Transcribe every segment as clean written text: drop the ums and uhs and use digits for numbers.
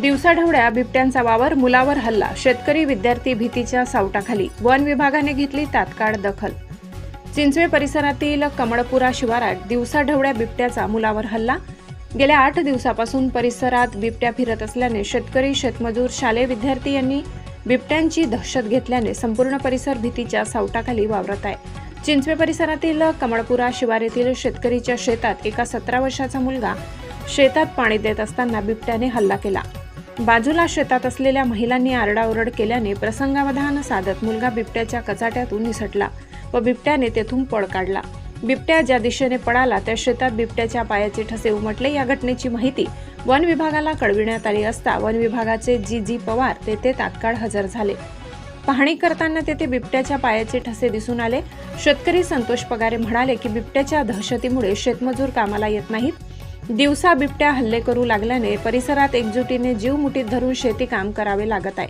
दिवसाढवळ्या बिबट्यांचा वावर, मुलावर हल्ला, शेतकरी विद्यार्थी भीतीच्या सावटाखाली, वन विभागाने घेतली तात्काळ दखल. चिंचवे परिसरातील कमळपुरा शिवारात दिवसाढवळ्या बिबट्याचा मुलावर हल्ला. गेल्या 8 दिवसापासून परिसरात बिबट्या फिरत असल्याने शेतकरी, शेतमजूर, शालेय विद्यार्थी यांनी बिबट्यांची दहशत घेतल्याने संपूर्ण परिसर भीतीच्या सावटाखाली वावरत आहे. चिंचवे परिसरातील कमळपुरा शिवारातील शेतकरीच्या शेतात एका 17 वर्षाचा मुलगा शेतात पाणी देत असताना बिबट्याने हल्ला केला. बाजूला शेतात असलेल्या महिलांनी आरडाओरड केल्याने प्रसंगावधान साधत मुलगा बिबट्याच्या कचाट्यातून निसटला व बिबट्याने तेथून पळ काढला. बिबट्या ज्या दिशेने पळाला त्या शेतात बिबट्याच्या पायाचे ठसे उमटले. या घटनेची माहिती वन विभागाला कळविण्यात आली असता वन विभागाचे जी पवार तेथे तात्काळ हजर झाले. पाहणी करताना तेथे बिबट्याच्या पायाचे ठसे दिसून आले. शेतकरी संतोष पगारे म्हणाले की बिबट्याच्या दहशतीमुळे शेतमजूर कामाला येत नाहीत. दिवसा बिबट्या हल्ले करू लागल्याने परिसरात एकजुटीने जीव मुठीत धरून शेती काम करावे लागत आहे.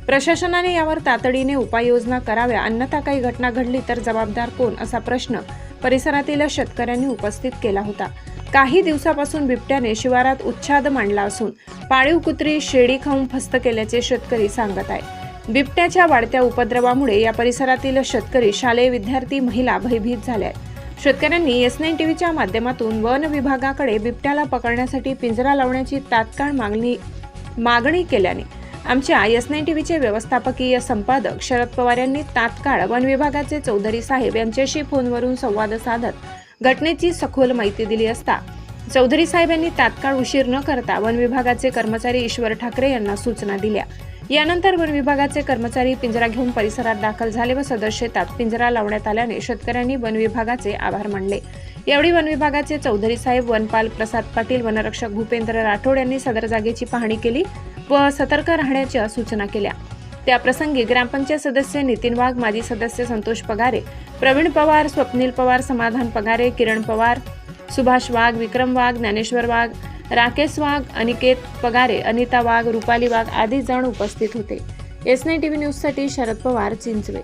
प्रशासनाने यावर तातडीने उपाययोजना कराव्या, अन्यथा काही घटना घडली तर जबाबदार कोण, असा प्रश्न परिसरातील शेतकऱ्यांनी उपस्थित केला होता. काही दिवसापासून बिबट्याने शिवारात उच्छाद मांडला असून पाळीव कुत्री शेळी खाऊन फस्त केल्याचे शेतकरी सांगत आहे. बिबट्याच्या वाढत्या उपद्रवामुळे या परिसरातील शेतकरी, शालेय विद्यार्थी, महिला भयभीत झाल्या आहेत. शेतकऱ्यांनी S9 टीव्हीच्या माध्यमातून वन विभागाकडे बिबट्याला पकडण्यासाठी पिंजरा लावण्याची तात्काळ मागणी केल्याने आमच्या S9 टीव्हीचे व्यवस्थापकीय संपादक शरद पवार यांनी तात्काळ वन विभागाचे चौधरी साहेब यांच्याशी फोनवरून संवाद साधत घटनेची सखोल माहिती दिली असता चौधरी साहेब यांनी तात्काळ उशीर न करता वन विभागाचे कर्मचारी ईश्वर ठाकरे यांना सूचना दिल्या. यानंतर वन विभागाचे कर्मचारी पिंजरा घेऊन परिसरात दाखल झाले व सदर शेतात पिंजरा लावण्यात आल्याने शेतकऱ्यांनी वन विभागाचे आभार मानले. यावेळी वन विभागाचे चौधरी साहेब, वनपाल प्रसाद पाटील, वनरक्षक भूपेंद्र राठोड यांनी सदर जागेची पाहणी केली व सतर्क राहण्याच्या सूचना केल्या. त्याप्रसंगी ग्रामपंचायत सदस्य नितीन वाघ, माजी सदस्य संतोष पगारे, प्रवीण पवार, स्वप्नील पवार, समाधान पगारे, किरण पवार, सुभाष वाघ, विक्रम वाघ, ज्ञानेश्वर वाघ, राकेश वाघ, अनिकेत पगारे, अनिता वाघ, रुपाली वाघ आदी जण उपस्थित होते. S9 टीव्ही न्यूज साठी शरद पवार, चिंचवे.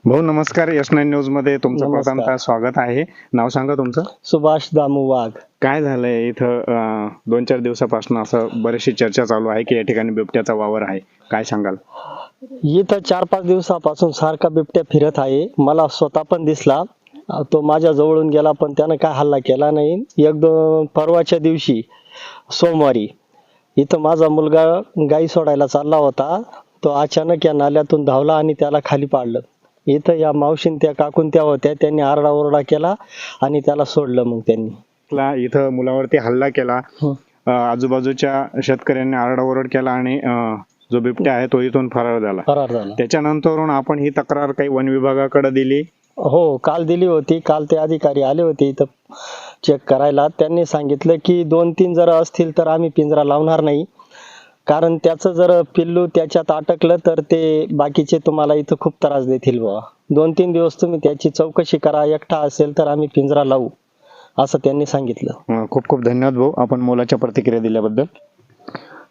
भाऊ नमस्कार. S9 न्यूज मध्ये तुमचं प्रथमतः स्वागत आहे. नाव सांगा तुमचं. सुभाष दामू वाघ. काय झालंय इथं 2-4 दिवसापासून असं बरीचशी चर्चा चालू आहे की या ठिकाणी बिबट्याचा वावर आहे, काय सांगाल? इथं 4-5 दिवसापासून सारखा बिबट्या फिरत आहे. मला स्वतः पण दिसला. तो माझ्या जवळून गेला पण त्यानं काय हल्ला केला नाही. एकदम परवाच्या दिवशी सोमवारी इथं माझा मुलगा गाई सोडायला चालला होता. तो अचानक या नाल्यातून धावला आणि त्याला खाली पाडलं. इथं या मावशीन त्या काकून त्या होत्या, त्यांनी आरडाओरडा केला आणि त्याला सोडलं. मग त्यांनी इथं मुलावरती हल्ला केला. आजूबाजूच्या शेतकऱ्यांनी आरडाओरड केला आणि जो बिबट्या आहे तो इथून फरार झाला. त्याच्यानंतरून आपण ही तक्रार काही वन विभागाकडे दिली? हो, काल दिली होती. काल ते अधिकारी आले होते इथं चेक करायला. त्यांनी सांगितलं की 2-3 जर असतील तर आम्ही पिंजरा लावणार नाही, कारण त्याचं जर पिल्लू त्याच्यात अटकलं तर ते बाकीचे तुम्हाला इथं खूप त्रास देतील बाबा. 2-3 दिवस तुम्ही त्याची चौकशी करा, एकटा असेल तर आम्ही पिंजरा लावू, असं त्यांनी सांगितलं. खूप खूप धन्यवाद भाऊ, आपण मोलाच्या प्रतिक्रिया दिल्याबद्दल.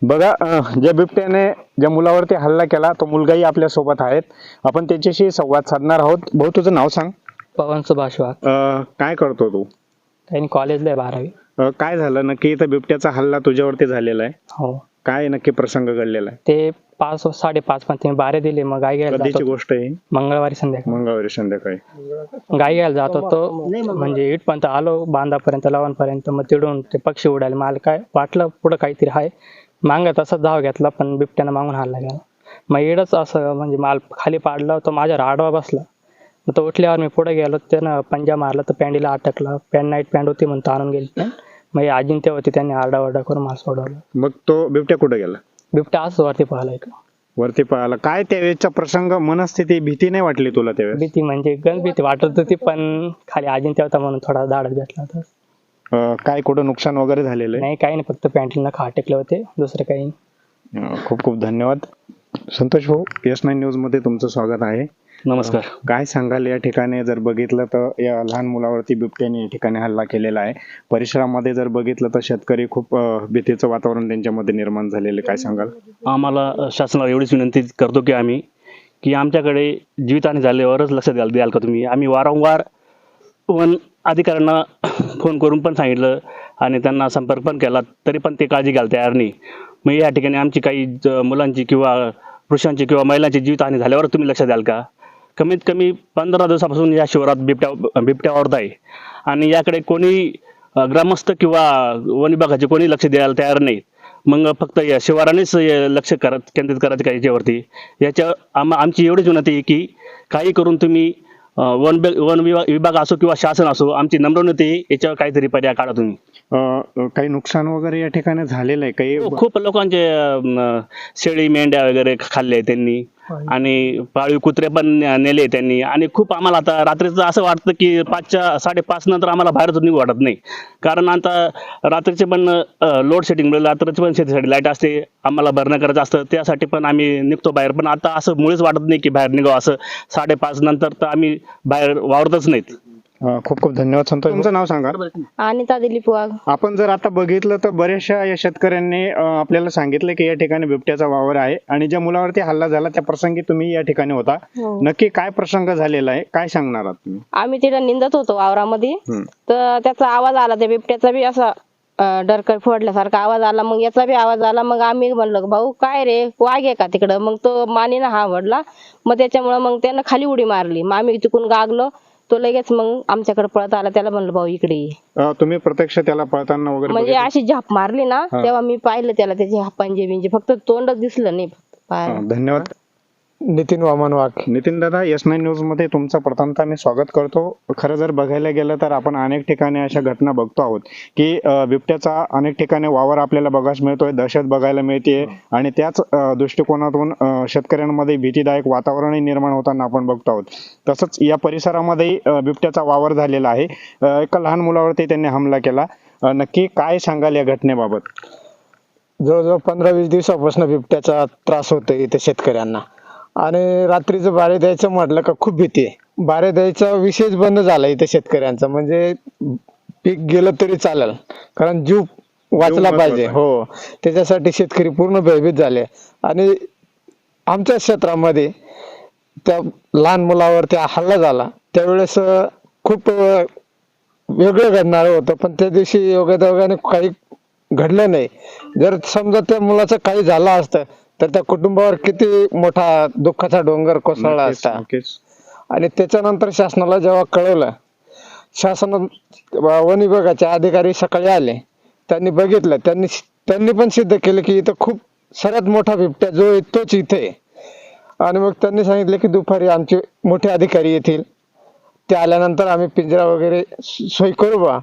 बघा, ज्या बिबट्याने ज्या मुलावरती हल्ला केला तो मुलगाही आपल्या सोबत आहेत. आपण त्याच्याशी संवाद साधणार आहोत. भाऊ तुझं नाव सांग. पवन सुभाष वाघ. काय करतो तू? त्यांनी कॉलेजला आहे 12वी. काय झालं नक्की इथं बिबट्याचा हल्ला तुझ्यावरती झालेला आहे? हो. काय नक्की प्रसंग घडलेला आहे? ते 5-5:30 पण बारे दिले. मग गाय घ्यायला कधीची गोष्ट आहे? मंगळवारी संध्याकाळी गाय घ्यायला जात होतो. म्हणजे इथपर्यंत आलो, बांधापर्यंत, लवणपर्यंत. मग तिडून ते पक्षी उडाले. मला काय वाटलं पुढं काहीतरी आहे. मागं तसाच धाव घेतला पण बिबट्यानं मागून हल्ला गेला. मग इडच असं म्हणजे माल खाली पाडलं. तो माझ्या आडवा बसला. मग तो उठल्यावर मी पुढे गेलो. त्यानं पंजा मारला तर पॅन्टीला अटकला. नाईट पॅन्ट होती म्हणून आणून गेली. मग अजिंक्य होती, त्यांनी आरडाओरडा करून मला सोडवलं. मग तो बिबट्या कुठे गेला? बिबट्या असं वरती पळाला. वरती पळाला. काय त्यावेळेचा प्रसंग, मनस्थिती, भीती नाही वाटली तुला त्यावेळेस? भीती म्हणजे गंज भीती वाटत होती, पण खाली अजिंक्य होता म्हणून थोडा धाडस भेटला होता. काय कुठं नुकसान वगैरे झालेलं? नाही, काही नाही, फक्त पॅन्टीला खा टेकले होते, दुसरं काही नाही. खूप खूप धन्यवाद. संतोष भाऊ, S9 न्यूज मध्ये तुमचं स्वागत आहे. नमस्कार. काय सांगाल, या ठिकाणी जर बघितलं तर या लहान मुलावरती बिबट्याने या ठिकाणी हल्ला केलेला आहे. परिसरामध्ये जर बघितलं तर शेतकरी खूप भीतीचं वातावरण त्यांच्यामध्ये निर्माण झालेलं, काय सांगाल? आम्हाला शासनाला एवढीच विनंती करतो की आमच्याकडे जीवितहानी झाल्यावरच लक्ष द्याल का तुम्ही. आम्ही वारंवार वन अधिकाऱ्यांना फोन करून पण सांगितलं आणि त्यांना संपर्क पण केला, तरी पण ते काळजी घ्यायला तयार नाही. मग या ठिकाणी आमची काही मुलांची किंवा पुरुषांची किंवा महिलांची जीवितहानी झाल्यावर तुम्ही लक्ष द्याल का? कमीत कमी 15 दिवसापासून या शिवारात बिबट्या वावरत आहे आणि याकडे कोणी ग्रामस्थ किंवा वन विभागाचे कोणी लक्ष द्यायला तयार नाही. मग फक्त या शिवारानेच लक्ष केंद्रित करायचं का याच्यावरती? आमची एवढीच विनंती आहे की काही करून तुम्ही वन विभाग असो किंवा शासन असो, आमची नम्र विनंती आहे, याच्यावर काहीतरी पर्याय काढा तुम्ही. काही नुकसान वगैरे या ठिकाणी झालेलं आहे काही? खूप लोकांचे शेळी मेंढ्या वगैरे खाल्ले त्यांनी आणि पाळीव कुत्रे पण नेले त्यांनी आणि खूप आम्हाला आता रात्रीचं असं वाटतं की 5:30 नंतर आम्हाला बाहेरच निघू वाटत नाही. कारण आता रात्रीचे पण लोड शेडिंग रात्रीची पण शेतीसाठी लाईट असते, आम्हाला भरणं करायचं असतं, त्यासाठी पण आम्ही निघतो बाहेर. पण आता असं मुळीच वाटत नाही की बाहेर निघावं. असं 5:30 नंतर तर आम्ही बाहेर वावरतच नाहीत. खूप खूप धन्यवाद संतोष. तुमचं नाव सांगा. अनिता दिलीप वाघ. आपण जर आता बघितलं तर बऱ्याचशा या शेतकऱ्यांनी आपल्याला सांगितलं की या ठिकाणी बिबट्याचा वावर आहे आणि ज्या मुलावरती हल्ला झाला त्या प्रसंगी तुम्ही या ठिकाणी होता. हो. नक्की काय प्रसंग झालेला आहे, काय सांगणार आहात तुम्ही? आम्ही तिथे निंदत होतो वावरामध्ये, तर त्याचा आवाज आला, त्या बिबट्याचा बी असा डरकळ फोडल्यासारखा आवाज आला. मग याचा बी आवाज आला. मग आम्ही म्हणलं भाऊ काय रे, वाघ आहे का तिकडं? मग तो मानेनं हा वडला. मग त्याच्यामुळे मग त्यानं खाली उडी मारली. मग आम्ही तिकून गागलो. तो लगेच मग आमच्याकडे पळत आला. त्याला म्हणलं भाऊ इकडे ये. तुम्ही प्रत्यक्ष त्याला पळताना वगैरे म्हणजे अशी झाप मारली ना, तेव्हा मी पाहिलं त्याला, त्याची हापांजे बिंजे, फक्त तोंडच दिसलं नाही, फक्त पाय. धन्यवाद. नितीन वामन वाघ. नितीन दादा, S9 न्यूज मध्ये तुमचं प्रथमतः मी स्वागत करतो. खरं जर बघायला गेलं तर आपण अनेक ठिकाणी अशा घटना बघतो आहोत की बिबट्याचा अनेक ठिकाणी वावर आपल्याला बघायला मिळतोय, दहशत बघायला मिळते आणि त्याच दृष्टिकोनातून शेतकऱ्यांमध्ये भीतीदायक वातावरणही निर्माण होताना आपण बघतो आहोत. तसंच या परिसरामध्ये बिबट्याचा वावर झालेला आहे. एका लहान मुलावरती त्यांनी हमला केला. नक्की काय सांगाल या घटनेबाबत? जवळजवळ 15-20 दिवसापासून बिबट्याचा त्रास होतोय इथे शेतकऱ्यांना आणि रात्रीचं बारे द्यायचं म्हटलं का खूप भीती आहे. बारे द्यायचा विषयच बंद झाला इथे शेतकऱ्यांचा. म्हणजे पीक गेलं तरी चालेल, कारण जीव वाचला पाहिजे. हो, त्याच्यासाठी शेतकरी पूर्ण भयभीत झाले. आणि आमच्या क्षेत्रामध्ये त्या लहान मुलावरती हल्ला झाला त्यावेळेस खूप वेगळं घडणार होतं, पण त्या दिवशी योगायोगाने काही घडलं नाही. जर समजा त्या मुलाचं काही झालं असतं तर त्या कुटुंबावर किती मोठा दुःखाचा डोंगर कोसळला असता. आणि त्याच्यानंतर शासनाला जेव्हा कळवलं, वन विभागाचे अधिकारी सकाळी आले, त्यांनी बघितलं, त्यांनी पण सिद्ध केलं की इथं खूप सर्वात मोठा बिबट्या जो आहे तोच इथे आहे. आणि मग त्यांनी सांगितलं की दुपारी आमचे मोठे अधिकारी येतील, ते आल्यानंतर आम्ही पिंजरा वगैरे सोय करू बा.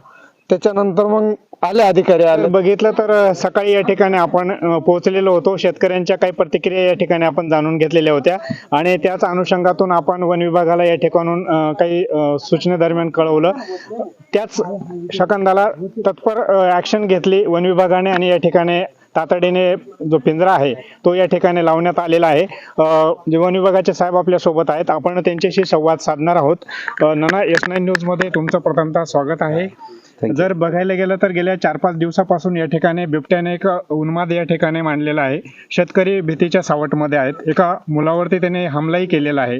त्याच्यानंतर मग आले अधिकारी आले. बघितलं तर सकाळी या ठिकाणी आपण पोहोचलेलो होतो. शेतकऱ्यांच्या काही प्रतिक्रिया या ठिकाणी आपण जाणून घेतलेल्या होत्या आणि त्याच अनुषंगातून आपण वन विभागाला या ठिकाणून काही सूचनेदरम्यान कळवलं. त्याच सेकंदाला तत्पर ऍक्शन घेतली वन विभागाने आणि या ठिकाणी तातडीने जो पिंजरा आहे तो या ठिकाणी लावण्यात आलेला आहे. जे वन विभागाचे साहेब आपल्या सोबत आहेत, आपण त्यांच्याशी संवाद साधणार आहोत. नाना, S9 न्यूज मध्ये तुमचं प्रथमतः स्वागत आहे. जर बघायला गेलं तर गेल्या 4-5 दिवसापासून या ठिकाणी बिबट्याने एक उन्माद या ठिकाणी मांडलेला आहे. शेतकरी भीतीच्या सावटमध्ये आहेत. एका मुलावरती त्याने हमलाही केलेला आहे.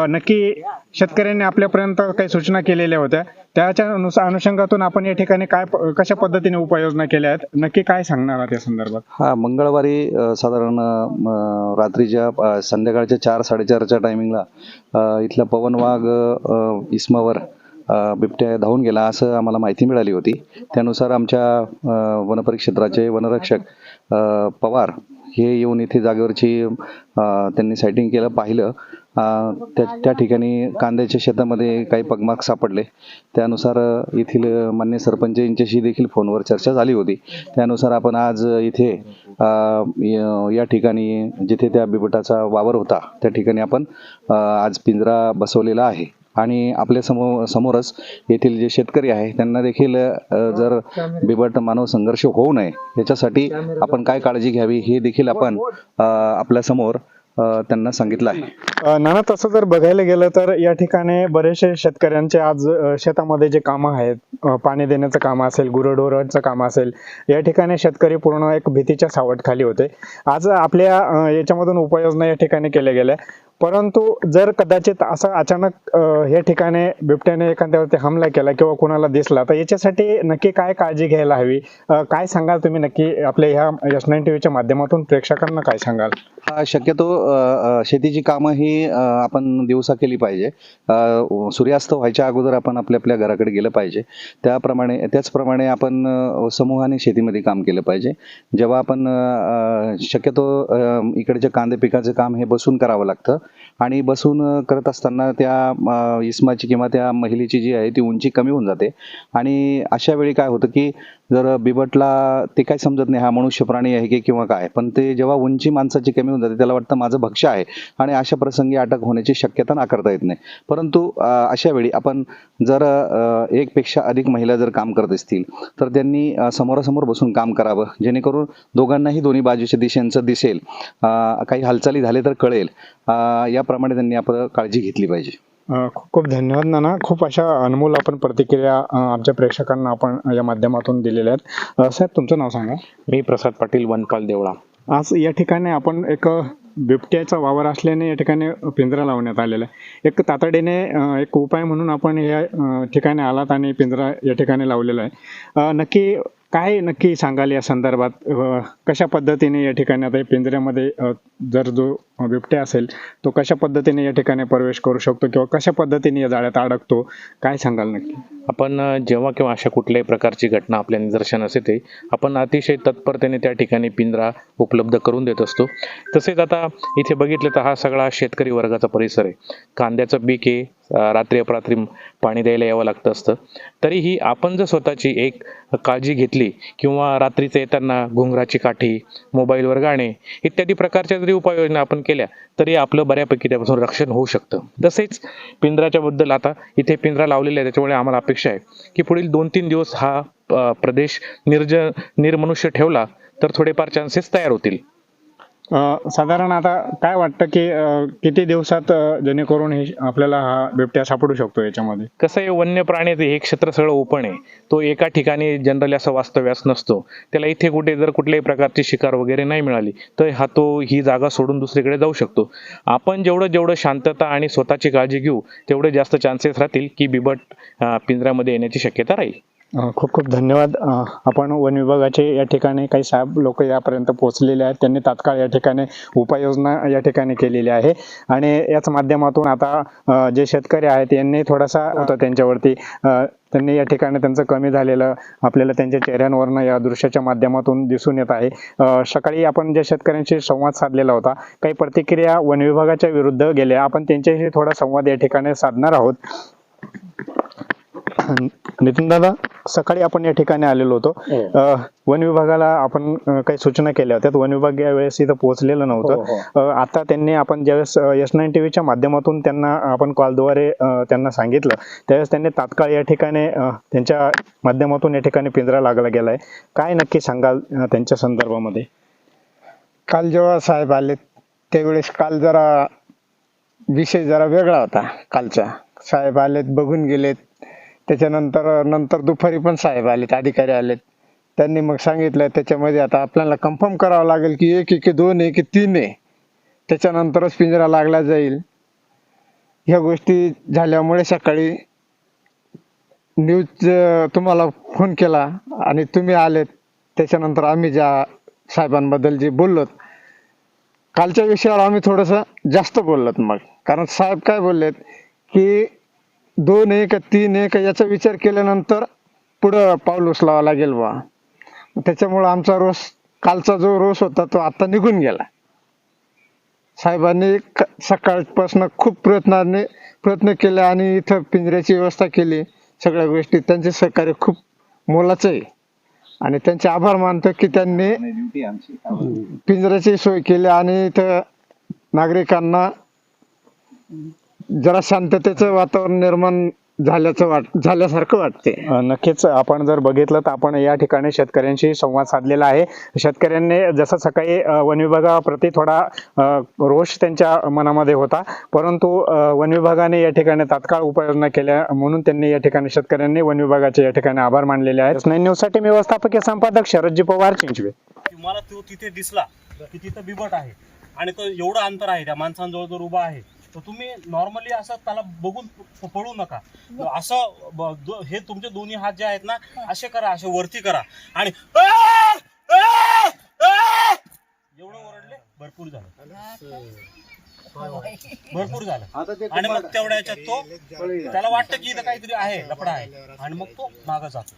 नक्की शेतकऱ्यांनी आपल्यापर्यंत काही सूचना केलेल्या होत्या, त्याच्या अनुषंगातून आपण या ठिकाणी कशा पद्धतीने उपाययोजना केल्या आहेत, नक्की काय सांगणार आहात या संदर्भात? हा, मंगळवारी साधारण रात्रीच्या संध्याकाळच्या 4-4:30च्या टायमिंगला इथला पवन वाघ इस्मावर बिबट्या धावून गेला असं आम्हाला माहिती मिळाली होती. त्यानुसार आमच्या वनपरिक्षेत्राचे वनरक्षक पवार हे येऊन इथे जागेवरची त्यांनी सायटिंग केलं, पाहिलं. त्या ठिकाणी कांद्याच्या शेतामध्ये काही पगमार्क सापडले. त्यानुसार येथील मान्य सरपंच यांच्याशी देखील फोनवर चर्चा झाली होती. त्यानुसार आपण आज इथे या ठिकाणी जिथे त्या बिबटाचा वावर होता त्या ठिकाणी आपण आज पिंजरा बसवलेला आहे. आणि आपल्या समोरच येथील जे शेतकरी आहे त्यांना देखील जर बिबट मानव संघर्ष होऊ नये याच्यासाठी आपण काय काळजी घ्यावी हे देखील आपण आपल्या समोर त्यांना सांगितलं आहे. नाना, तसं जर बघायला गेलं तर या ठिकाणी बरेचसे शेतकऱ्यांचे आज शेतामध्ये जे कामं आहेत पाणी देण्याचं काम असेल, गुरंढोरांचं काम असेल, या ठिकाणी शेतकरी पूर्ण एक भीतीच्या सावटखाली होते. आज आपल्या याच्यामधून उपाययोजना या ठिकाणी केल्या गेल्या, परंतु जर कदाचित असं अचानक या ठिकाणी बिबट्याने एखाद्यावरती हमला केला किंवा कोणाला दिसला, तर याच्यासाठी नक्की काय काळजी घ्यायला हवी? काय सांगाल तुम्ही नक्की आपल्या ह्या S9 टीव्हीच्या माध्यमातून प्रेक्षकांना काय सांगाल? शक्यतो शेतीची कामं ही आपण दिवसा केली पाहिजे. सूर्यास्त व्हायच्या अगोदर आपण आपल्या घराकडे गेलं पाहिजे. त्याचप्रमाणे आपण समूहाने शेतीमध्ये काम केलं पाहिजे. जेव्हा आपण शक्यतो इकडच्या कांदे पिकाचं काम हे बसून करावं लागतं आणि बसून करत असताना त्या इस्माची किंवा त्या महिलेची जी आहे ती उंची कमी होऊन जाते आणि अशा वेळी काय होतं की जर बिबटला ते काय समजत नाही हा मनुष्य प्राणी आहे की किंवा काय, पण ते जेव्हा उंची माणसाची कमी होऊन जाते त्याला वाटतं माझं भक्ष्य आहे आणि अशा प्रसंगी अटक होण्याची शक्यता नाकारता येत नाही. परंतु अशा वेळी आपण जर एकपेक्षा अधिक महिला जर काम करत असतील तर त्यांनी समोरासमोर बसून काम करावं, जेणेकरून दोघांनाही दोन्ही बाजूच्या दिशेंचं दिसेल, काही हालचाली झाले तर कळेल. याप्रमाणे त्यांनी आपण काळजी घेतली पाहिजे. खूप खूप धन्यवाद नाना. खूप अशा अनमोल आपण प्रतिक्रिया आमच्या प्रेक्षकांना आपण या माध्यमातून दिलेल्या आहेत. साहेब, तुमचं नाव सांगा. मी प्रसाद पाटील, वनपाल देवळा. आज या ठिकाणी आपण एक बिबट्याचा वावर असल्याने या ठिकाणी पिंजरा लावण्यात आलेला आहे. एक तातडीने एक उपाय म्हणून आपण या ठिकाणी आलात आणि पिंजरा या ठिकाणी लावलेला आहे. नक्की सांगाल या संदर्भात? कशा पद्धतीने या ठिकाणी आता पिंजऱ्यामध्ये जर जो बिबट्या असेल तो कशा पद्धतीने या ठिकाणी प्रवेश करू शकतो किंवा कशा पद्धतीने या जाळ्यात अडकतो, काय सांगाल नक्की? आपण जेव्हा केव्हा अशा कुठल्याही प्रकारची घटना आपल्या निदर्शनास येते, आपण अतिशय तत्परतेने त्या ठिकाणी पिंजरा उपलब्ध करून देत असतो. तसेच आता इथे बघितलं तर हा सगळा शेतकरी वर्गाचा परिसर आहे. कांद्याचं पीक आहे, रात्री अपरात्री पाणी द्यायला यावं लागतं असतं. तरीही आपण जर स्वतःची एक काळजी घेतली किंवा रात्रीचं येताना घुंगराची काठी, मोबाईलवर गाणे इत्यादी प्रकारच्या जरी उपाययोजना आपण केल्या तरी आपलं बऱ्यापैकी त्यापासून रक्षण होऊ शकतं. तसेच पिंजऱ्याच्या बद्दल आता इथे पिंजरा लावलेला आहे, त्याच्यामुळे आम्हाला अपेक्षा आहे की पुढील 2-3 दिवस हा प्रदेश निर्मनुष्य ठेवला तर थोडेफार चान्सेस तयार होतील. साधारण आता काय वाटतं की किती दिवसात जेणेकरून हे आपल्याला हा बिबट्या सापडू शकतो याच्यामध्ये? कसं आहे, वन्य प्राण्याचं हे क्षेत्र सगळं ओपन आहे. तो एका ठिकाणी जनरली असं वास्तव्यास नसतो. त्याला इथे कुठे जर कुठल्याही प्रकारची शिकार वगैरे नाही मिळाली तर ही जागा सोडून दुसरीकडे जाऊ शकतो. आपण जेवढं शांतता आणि स्वतःची काळजी घेऊ तेवढे जास्त चान्सेस राहतील की बिबट पिंजऱ्यामध्ये येण्याची शक्यता राहील. खूप खूप धन्यवाद. आपण वन विभागाचे या ठिकाणी काही साहेब लोक यापर्यंत पोहोचलेले आहेत. त्यांनी तात्काळ या ठिकाणी उपाययोजना या ठिकाणी केलेली आहे आणि याच माध्यमातून आता जे शेतकरी आहेत यांनी थोडासा होता त्यांच्यावरती त्यांनी या ठिकाणी त्यांचं कमी झालेलं आपल्याला त्यांच्या चेहऱ्यांवरनं या दृश्याच्या माध्यमातून दिसून येत आहे. सकाळी आपण ज्या शेतकऱ्यांशी संवाद साधलेला होता, काही प्रतिक्रिया वन विभागाच्या विरुद्ध गेल्या, आपण त्यांच्याशी थोडा संवाद या ठिकाणी साधणार आहोत. नितीन दादा, सकाळी आपण या ठिकाणी आलेलो होतो. वन विभागाला आपण काही सूचना केल्या होत्या. वन विभाग यावेळेस इथं पोहोचलेलं नव्हतं. आता त्यांनी आपण ज्यावेळेस S9 टीव्हीच्या माध्यमातून त्यांना आपण कॉलद्वारे त्यांना सांगितलं त्यावेळेस त्यांनी तात्काळ या ठिकाणी त्यांच्या माध्यमातून या ठिकाणी पिंजरा लागला गेलाय. काय नक्की सांगाल त्यांच्या संदर्भामध्ये? काल जेव्हा साहेब आले त्यावेळेस काल जरा विषय जरा वेगळा होता. कालचा साहेब आलेत, बघून गेलेत. त्याच्यानंतर दुपारी पण साहेब आलेत, अधिकारी आलेत. त्यांनी मग सांगितलं त्याच्यामध्ये आता आपल्याला कन्फर्म करावं लागेल की 1 आहे की 2 आहे की 3 आहे, त्याच्यानंतरच पिंजरा लागला जाईल. ह्या गोष्टी झाल्यामुळे सकाळी न्यूज तुम्हाला फोन केला आणि तुम्ही आलेत. त्याच्यानंतर आम्ही ज्या साहेबांबद्दल जे बोललोत कालच्या विषयावर आम्ही थोडंसं जास्त बोललोत. मग कारण साहेब काय बोललेत की 2 आहे का 3 आहे का याचा विचार केल्यानंतर पुढं पाऊल उचलावं लागेल बा. त्याच्यामुळं आमचा रोष, कालचा जो रोष होता तो आता निघून गेला. साहेबांनी सकाळपासून खूप प्रयत्न केले आणि इथं पिंजऱ्याची व्यवस्था केली. सगळ्या गोष्टी त्यांचे सहकार्य खूप मोलाचं आहे आणि त्यांचे आभार मानतो की त्यांनी पिंजऱ्याची सोय केली आणि इथं नागरिकांना जरा शांततेचं वातावरण निर्माण झाल्यासारखं वाटते. नक्कीच आपण जर बघितलं तर आपण या ठिकाणी शेतकऱ्यांशी संवाद साधलेला आहे. शेतकऱ्यांनी जसं सकाळी वन विभागाप्रती थोडा रोष त्यांच्या मनामध्ये होता, परंतु वन विभागाने या ठिकाणी तात्काळ उपाययोजना केल्या म्हणून त्यांनी या ठिकाणी शेतकऱ्यांनी वन विभागाचे या ठिकाणी आभार मानलेले आहेत. 9 न्यूजसाठी मी व्यवस्थापकीय संपादक शरदजी पवार, चिंचवे. मला तो तिथे दिसला की तिथं बिबट आहे आणि तो एवढं अंतर आहे त्या माणसांजवळ जर उभा आहे तर तुम्ही नॉर्मली असं त्याला बघून पळू नका. असं हे तुमचे दोन्ही हात जे आहेत ना असे करा, असे वरती करा आणि एवढं ओरडले भरपूर झालं आणि मग तेवढ्या याच्यात तो त्याला वाटतं की इथं काहीतरी आहे, लफडा आहे आणि मग तो मागं जातो.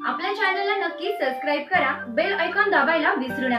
आपल्या चॅनलला नक्की सबस्क्राईब करा, बेल आयकॉन दाबायला विसरू नका.